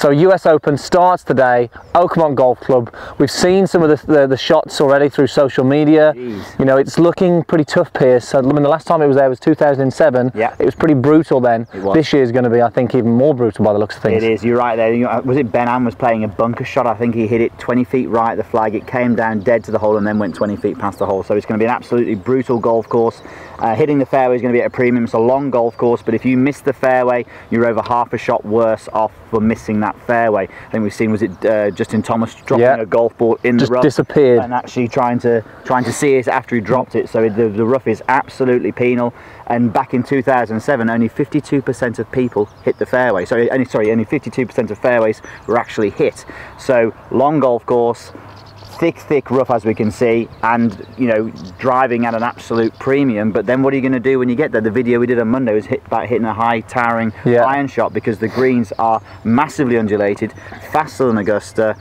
So US Open starts today, Oakmont Golf Club. We've seen some of the shots already through social media. Jeez. You know, it's looking pretty tough, Pierce. I mean, the last time it was there was 2007. Yeah. It was pretty brutal then. It was. This year is going to be, I think, even more brutal by the looks of things. It is, you're right there. You know, was it Ben Am was playing a bunker shot? I think he hit it 20 feet right at the flag. It came down dead to the hole and then went 20 feet past the hole. So it's going to be an absolutely brutal golf course. Hitting the fairway is going to be at a premium. It's a long golf course, but if you miss the fairway, you're over half a shot worse off for missing that fairway. I think we've seen, was it Justin Thomas dropping a golf ball in the rough, disappeared, and actually trying to see it after he dropped it. So the rough is absolutely penal. And back in 2007, only 52% of people hit the fairway. Only 52% of fairways were actually hit. So long golf course, thick rough, as we can see, and you know, driving at an absolute premium. But then what are you going to do when you get there? The video we did on Monday was about hitting a high towering iron shot, because the greens are massively undulated, faster than Augusta.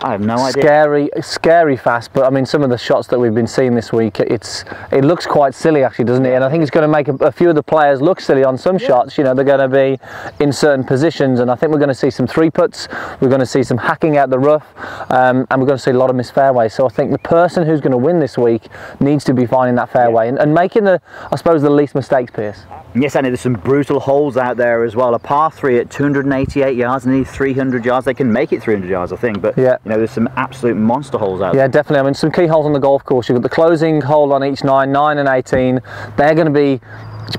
I have no idea. Scary fast, but I mean, some of the shots that we've been seeing this week, it looks quite silly actually, doesn't it? And I think it's going to make a few of the players look silly on some shots. You know, they're going to be in certain positions, and I think we're going to see some three putts, we're going to see some hacking out the rough, and we're going to see a lot of missed fairways. So I think the person who's going to win this week needs to be finding that fairway and making I suppose, the least mistakes, Pierce. Yes, Andy, there's some brutal holes out there as well. A par 3 at 288 yards, and 300 yards. They can make it 300 yards, I think, but you know, there's some absolute monster holes out there. Yeah, definitely. I mean, some key holes on the golf course. You've got the closing hole on each 9 and 18. They're going to be,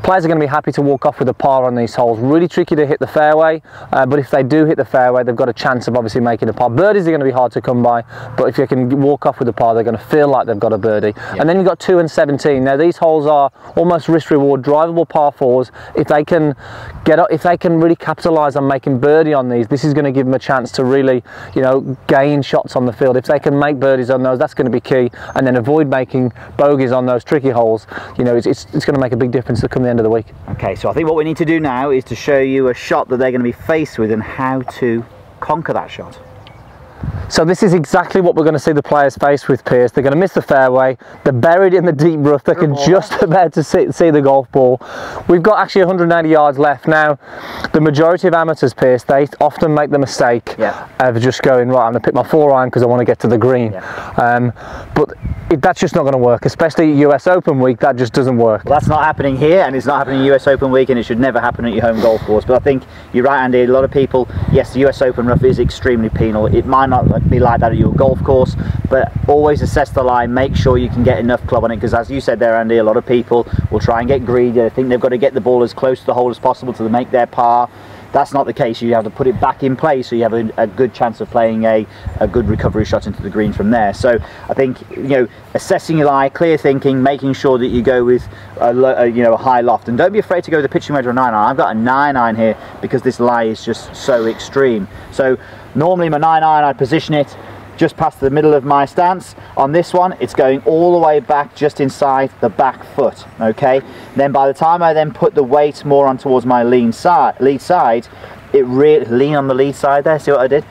players are going to be happy to walk off with a par on these holes. Really tricky to hit the fairway, but if they do hit the fairway, they've got a chance of obviously making a par. Birdies are going to be hard to come by, but if you can walk off with a par, they're going to feel like they've got a birdie. And then you've got 2 and 17. Now these holes are almost risk-reward, drivable par 4s. If they can really capitalise on making birdie on these, this is going to give them a chance to really, you know, gain shots on the field. If they can make birdies on those, that's going to be key, and then avoid making bogeys on those tricky holes. You know, it's going to make a big difference come the end of the week. Okay, so I think what we need to do now is to show you a shot that they're going to be faced with and how to conquer that shot. So this is exactly what we're going to see the players face with, Pierce. They're going to miss the fairway, they're buried in the deep rough, they can just about to see the golf ball. We've got actually 180 yards left. Now, the majority of amateurs, Pierce, they often make the mistake of just going, right, I'm going to pick my 4-iron because I want to get to the green. But that's just not going to work, especially US Open week. That just doesn't work. Well, that's not happening here, and it's not happening US Open week, and it should never happen at your home golf course. But I think you're right, Andy. A lot of people, yes, the US Open rough is extremely penal. It might not be like that at your golf course, but always assess the line, make sure you can get enough club on it, because as you said there, Andy, a lot of people will try and get greedy. They think they've got to get the ball as close to the hole as possible to make their par. That's not the case. You have to put it back in play so you have a good chance of playing a good recovery shot into the green from there. So I think, you know, assessing your lie, clear thinking, making sure that you go with a high loft, and don't be afraid to go with a pitching wedge or a 9-iron. I've got a 9-iron here because this lie is just so extreme. So normally my 9-iron, I'd position it just past the middle of my stance. On this one, it's going all the way back just inside the back foot. Okay, then by the time I then put the weight more on towards my lead side, it really lean on the lead side there. See what I did?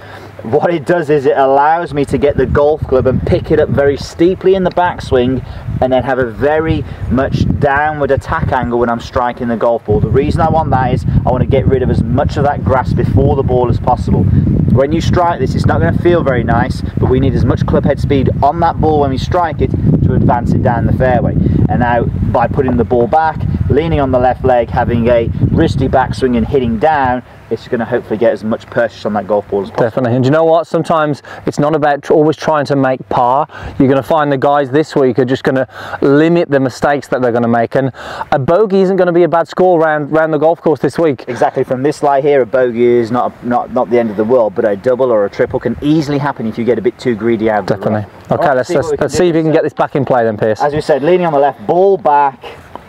What it does is it allows me to get the golf club and pick it up very steeply in the backswing, and then have a very much downward attack angle when I'm striking the golf ball. The reason I want that is I want to get rid of as much of that grass before the ball as possible. When you strike this, it's not going to feel very nice, but we need as much club head speed on that ball when we strike it to advance it down the fairway. And now, by putting the ball back, leaning on the left leg, having a wristy backswing and hitting down, it's going to hopefully get as much purchase on that golf ball as possible. Definitely. And you know what? Sometimes it's not about always trying to make par. You're going to find the guys this week are just going to limit the mistakes that they're going to make. And a bogey isn't going to be a bad score round the golf course this week. Exactly. From this lie here, a bogey is not the end of the world, but a double or a triple can easily happen if you get a bit too greedy out of it. Definitely. Okay, right, let's see if you can get this back in play then, Pierce. As we said, leaning on the left, ball back,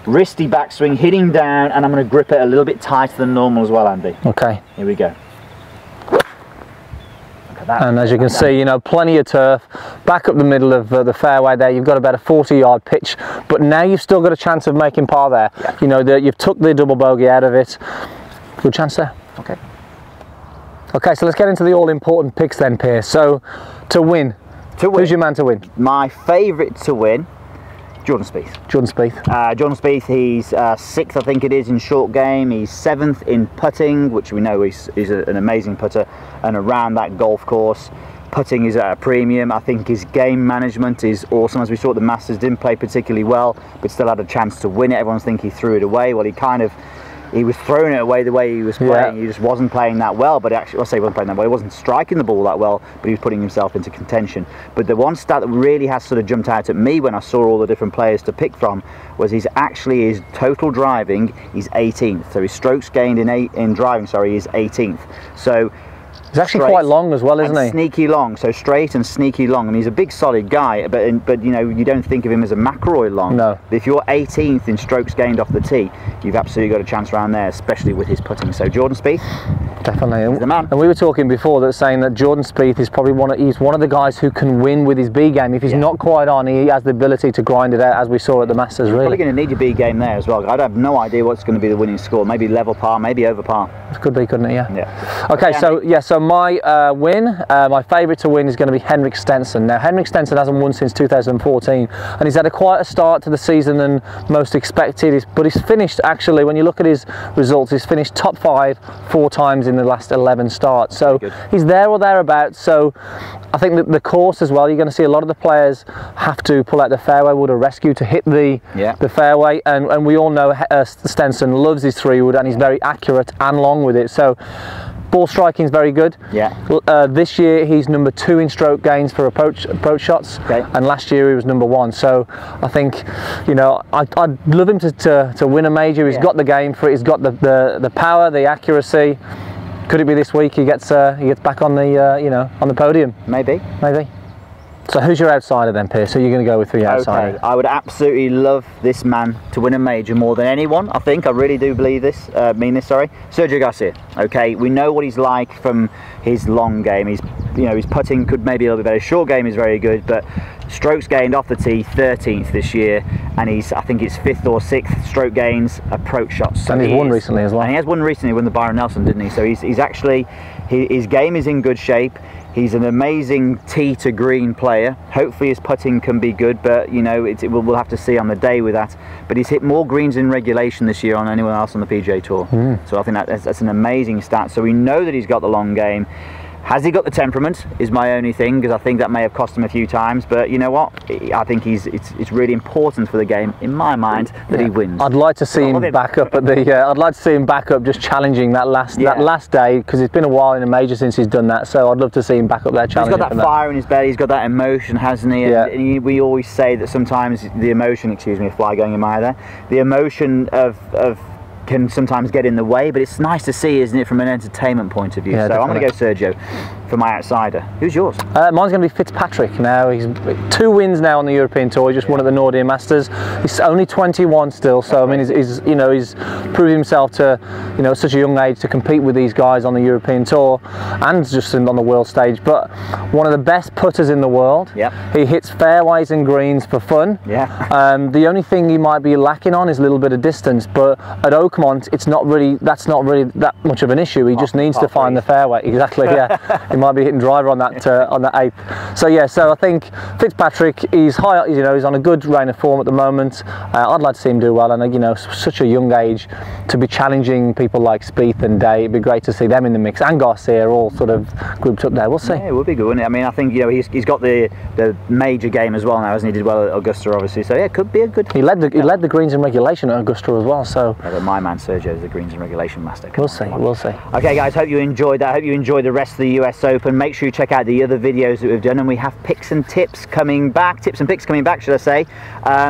wristy backswing, hitting down, and I'm going to grip it a little bit tighter than normal as well, Andy. Okay. Here we go. And as you can see, you know, plenty of turf, back up the middle of the fairway there. You've got about a 40-yard pitch, but now you've still got a chance of making par there. Yeah. You know, you've took the double bogey out of it. Good chance there. Okay. Okay, so let's get into the all-important picks then, Pierce. So, to win, who's your man to win? My favourite to win. Do Jordan Spieth. Jordan Spieth. Jordan Spieth, he's 6th, I think it is, in short game. He's 7th in putting, which we know he's an amazing putter, and around that golf course. Putting is at a premium. I think his game management is awesome. As we saw at the Masters, didn't play particularly well, but still had a chance to win it. Everyone's thinking he threw it away. Well, he was throwing it away the way he was playing. He just wasn't playing that well, but actually, I'll say he wasn't playing that well. He wasn't striking the ball that well, but he was putting himself into contention. But the one stat that really has sort of jumped out at me when I saw all the different players to pick from was his total driving, he's 18th. So his strokes gained in driving, is 18th. So he's actually quite long as well, isn't he? Sneaky long, so straight and sneaky long. I mean, he's a big, solid guy, but you know, you don't think of him as a McIlroy long. No. But if you're 18th in strokes gained off the tee, you've absolutely got a chance around there, especially with his putting. So Jordan Spieth, definitely, he's the man. And we were talking before that saying that Jordan Spieth is probably he's one of the guys who can win with his B game. If he's not quite on, he has the ability to grind it out, as we saw at the Masters. Really, probably going to need your B game there as well. I'd have no idea what's going to be the winning score. Maybe level par, maybe over par. It could be, couldn't it? Yeah. Okay, so my win, my favourite to win is going to be Henrik Stenson. Now, Henrik Stenson hasn't won since 2014, and he's had a quieter start to the season than most expected. But he's finished, actually, when you look at his results, he's finished top 5 4 times in the last 11 starts. So he's there or thereabouts. So I think that the course as well, you're going to see a lot of the players have to pull out the fairway wood or rescue to hit the fairway, and we all know Stenson loves his 3-wood, and he's very accurate and long with it. So ball striking is very good. This year he's number 2 in stroke gains for approach shots, and last year he was number 1. So I think, you know, I'd love him to win a major. He's got the game for it. He's got the power, the accuracy. Could it be this week he gets back on the on the podium? Maybe. So who's your outsider then, Pierce? Who are you going to go with for your outsider? I would absolutely love this man to win a major more than anyone. I really do believe this. Sergio Garcia. Okay, we know what he's like from his long game. His putting could maybe a little bit better. Short game is very good, but strokes gained off the tee 13th this year, and I think it's 5th or 6th stroke gains approach shots. So and he's won recently as well. And he has won recently, won the Byron Nelson, didn't he? So he's actually, his game is in good shape. He's an amazing tee to green player. Hopefully his putting can be good, but you know, we'll have to see on the day with that. But he's hit more greens in regulation this year than anyone else on the PGA Tour. So I think that's an amazing stat. So we know that he's got the long game. Has he got the temperament is my only thing, because I think that may have cost him a few times, but you know what, I think it's really important for the game in my mind that he wins. I'd like to see him back up at the I'd like to see him back up just challenging that last day, because it's been a while in a major since he's done that, so I'd love to see him back up there challenging. He's got that fire in his belly, he's got that emotion, hasn't he? And we always say that sometimes the emotion, excuse me, a fly going in my eye there, the emotion of can sometimes get in the way, but it's nice to see, isn't it, from an entertainment point of view. So definitely. I'm going to go Sergio for my outsider. Who's yours? Mine's going to be Fitzpatrick. Now he's 2 wins now on the European Tour. He just won at the Nordic Masters. He's only 21 still, so I mean, he's proved himself to, you know, at such a young age to compete with these guys on the European Tour and just on the world stage. But one of the best putters in the world. He hits fairways and greens for fun. The only thing he might be lacking on is a little bit of distance, but at Oakmont, that's not really that much of an issue. He just needs to find the fairway. Exactly. He might be hitting driver on that 8th. So I think Fitzpatrick, he's high. You know, he's on a good reign of form at the moment. I'd like to see him do well, and you know, such a young age to be challenging people like Spieth and Day. It'd be great to see them in the mix, and Garcia all sort of grouped up there. We'll see. Yeah, it would be good, wouldn't it? I mean, I think, you know, he's got the major game as well now, hasn't he? Did well at Augusta, obviously. So yeah, it could be a good. He led the greens in regulation at Augusta as well. So my man Sergio is the greens and regulation master. We'll see. Okay, guys, hope you enjoyed that. Hope you enjoyed the rest of the US Open. Make sure you check out the other videos that we've done, and we have picks and picks coming back, should I say,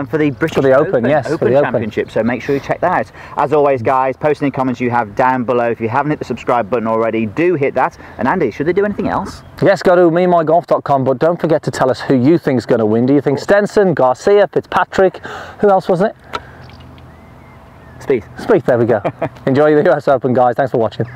for the British Open Championship. So make sure you check that out. As always, guys, post any comments you have down below. If you haven't hit the subscribe button already, do hit that. And Andy, should they do anything else? Yes, go to memymygolf.com, but don't forget to tell us who you think is going to win. Do you think Stenson, Garcia, Fitzpatrick? Who else was it? Spieth, there we go. Enjoy the US Open, guys. Thanks for watching.